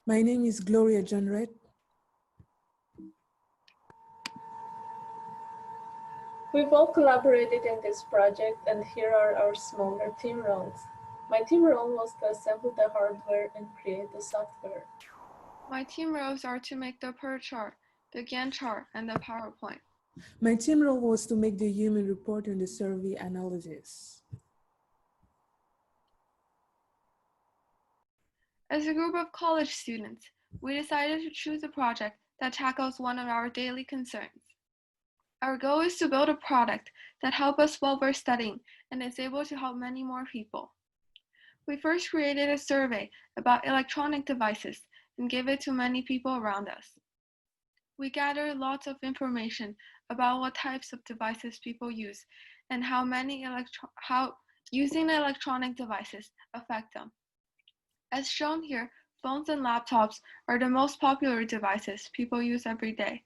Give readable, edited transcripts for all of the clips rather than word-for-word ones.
My name is Gloria Djonret. We've all collaborated in this project, and here are our smaller team roles. My team role was to assemble the hardware and create the software. My team roles are to make the PER chart, the Gantt chart, and the PowerPoint. My team role was to make the human report and the survey analysis. As a group of college students, we decided to choose a project that tackles one of our daily concerns. Our goal is to build a product that helps us while we're studying and is able to help many more people. We first created a survey about electronic devices and gave it to many people around us. We gathered lots of information about what types of devices people use and how using electronic devices affect them. As shown here, phones and laptops are the most popular devices people use every day.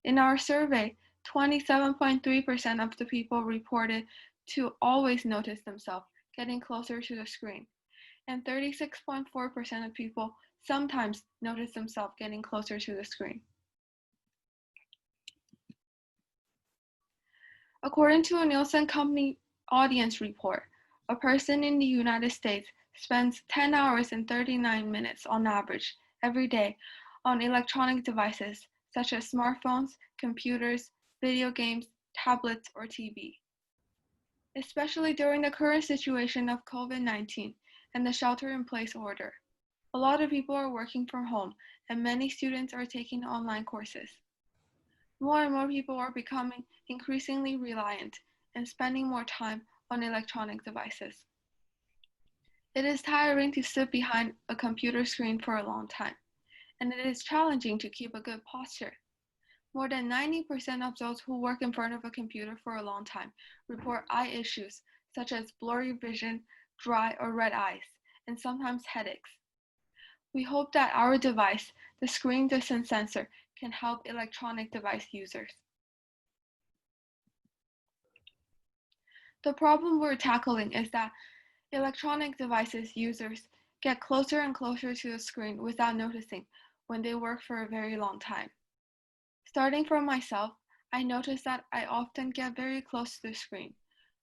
In our survey, 27.3% of the people reported to always notice themselves getting closer to the screen, and 36.4% of people sometimes notice themselves getting closer to the screen. According to a Nielsen Company audience report, a person in the United States spends 10 hours and 39 minutes on average every day on electronic devices such as smartphones, computers, video games, tablets, or TV. Especially during the current situation of COVID-19 and the shelter-in-place order, a lot of people are working from home and many students are taking online courses. More and more people are becoming increasingly reliant and spending more time on electronic devices. It is tiring to sit behind a computer screen for a long time, and it is challenging to keep a good posture. More than 90% of those who work in front of a computer for a long time report eye issues such as blurry vision, dry or red eyes, and sometimes headaches. We hope that our device, the screen distance sensor, can help electronic device users. The problem we're tackling is that electronic devices users get closer and closer to the screen without noticing when they work for a very long time. Starting from myself, I notice that I often get very close to the screen,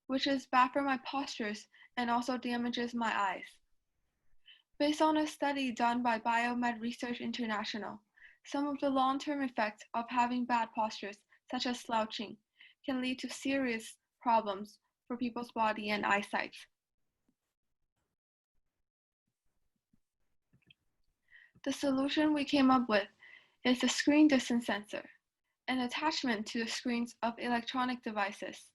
which is bad for my postures and also damages my eyes. Based on a study done by Biomed Research International, some of the long-term effects of having bad postures, such as slouching, can lead to serious problems for people's body and eyesight. The solution we came up with is the screen distance sensor, an attachment to the screens of electronic devices.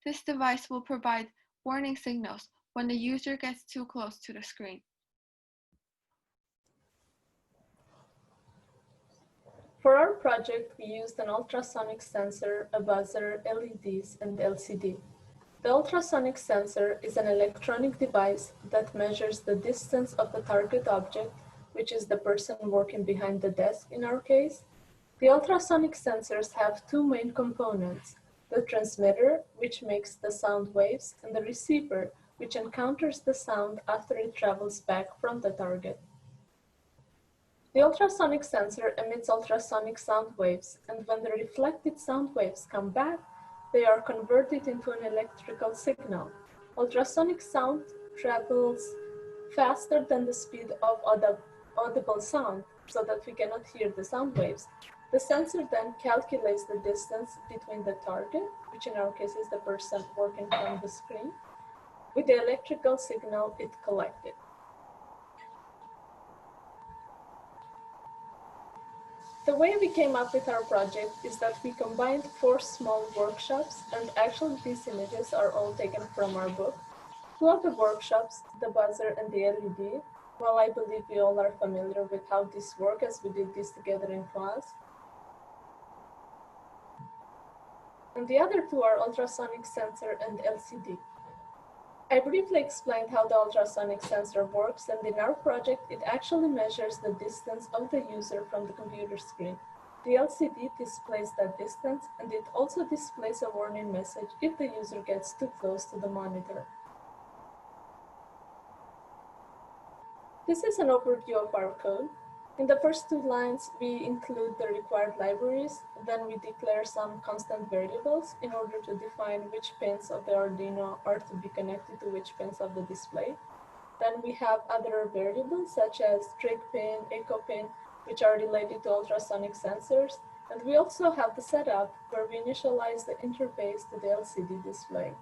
This device will provide warning signals when the user gets too close to the screen. For our project, we used an ultrasonic sensor, a buzzer, LEDs, and LCD. The ultrasonic sensor is an electronic device that measures the distance of the target object, which is the person working behind the desk in our case. The ultrasonic sensors have two main components: the transmitter, which makes the sound waves, and the receiver, which encounters the sound after it travels back from the target. The ultrasonic sensor emits ultrasonic sound waves, and when the reflected sound waves come back, they are converted into an electrical signal. Ultrasonic sound travels faster than the speed of audible sound, so that we cannot hear the sound waves. The sensor then calculates the distance between the target, which in our case is the person working from the screen, with the electrical signal it collected. The way we came up with our project is that we combined 4 small workshops, and actually these images are all taken from our book. 2 of the workshops, the buzzer and the LED, well, I believe we all are familiar with how this works as we did this together in class. And the other 2 are ultrasonic sensor and LCD. I briefly explained how the ultrasonic sensor works, and in our project, it actually measures the distance of the user from the computer screen. The LCD displays that distance, and it also displays a warning message if the user gets too close to the monitor. This is an overview of our code. In the first two lines, we include the required libraries, then we declare some constant variables in order to define which pins of the Arduino are to be connected to which pins of the display. Then we have other variables such as trig pin, echo pin, which are related to ultrasonic sensors. And we also have the setup where we initialize the interface to the LCD display.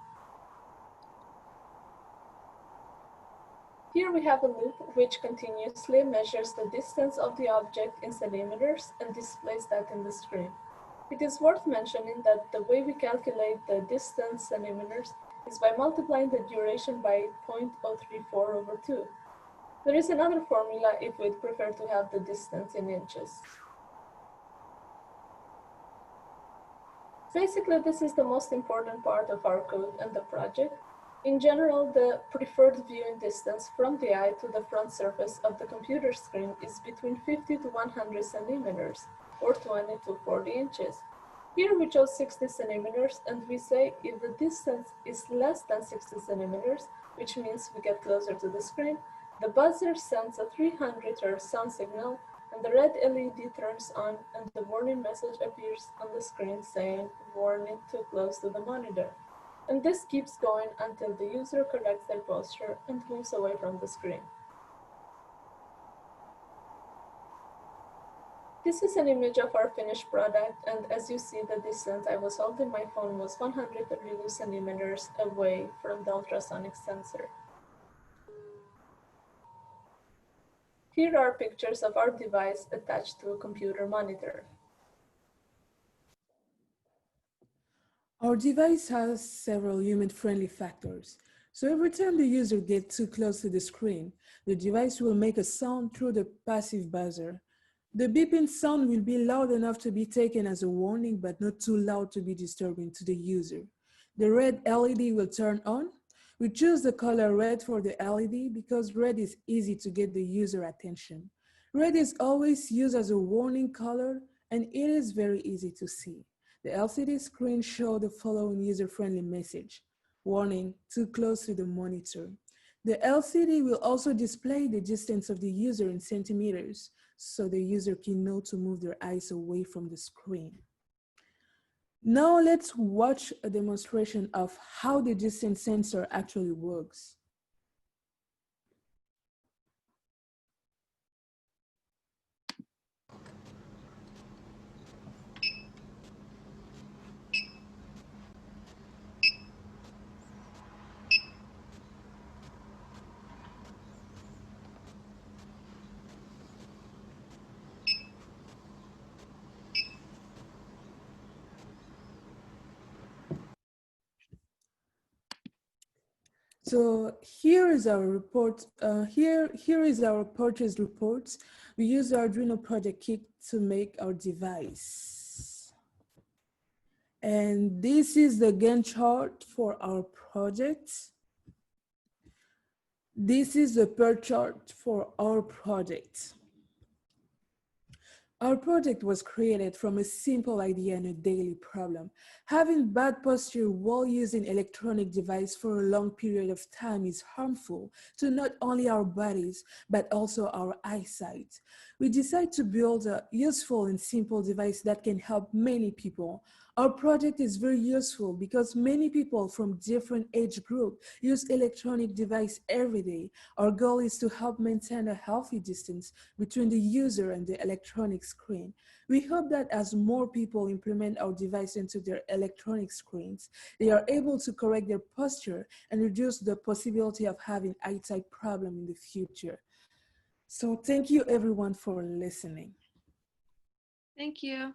Here we have a loop which continuously measures the distance of the object in centimeters and displays that in the screen. It is worth mentioning that the way we calculate the distance centimeters is by multiplying the duration by 0.034/2. There is another formula if we'd prefer to have the distance in inches. Basically, this is the most important part of our code and the project. In general, the preferred viewing distance from the eye to the front surface of the computer screen is between 50 to 100 centimeters, or 20 to 40 inches. Here we chose 60 centimeters, and we say if the distance is less than 60 centimeters, which means we get closer to the screen, the buzzer sends a 300 Hz sound signal, and the red LED turns on, and the warning message appears on the screen saying, "Warning, too close to the monitor." And this keeps going until the user corrects their posture and moves away from the screen. This is an image of our finished product, and as you see, the distance I was holding my phone was 132 centimeters away from the ultrasonic sensor. Here are pictures of our device attached to a computer monitor. Our device has several human-friendly factors. So every time the user gets too close to the screen, the device will make a sound through the passive buzzer. The beeping sound will be loud enough to be taken as a warning, but not too loud to be disturbing to the user. The red LED will turn on. We choose the color red for the LED because red is easy to get the user attention. Red is always used as a warning color, and it is very easy to see. The LCD screen shows the following user-friendly message: warning, too close to the monitor. The LCD will also display the distance of the user in centimeters, so the user can know to move their eyes away from the screen. Now let's watch a demonstration of how the distance sensor actually works. So here is our report. Here is our purchase reports. We use the Arduino project kit to make our device. And this is the Gantt chart for our project. This is the PER chart for our project. Our project was created from a simple idea and a daily problem. Having bad posture while using electronic device for a long period of time is harmful to not only our bodies, but also our eyesight. We decided to build a useful and simple device that can help many people. Our project is very useful because many people from different age groups use electronic device every day. Our goal is to help maintain a healthy distance between the user and the electronic screen. We hope that as more people implement our device into their electronic screens, they are able to correct their posture and reduce the possibility of having eyesight problem in the future. So thank you everyone for listening. Thank you.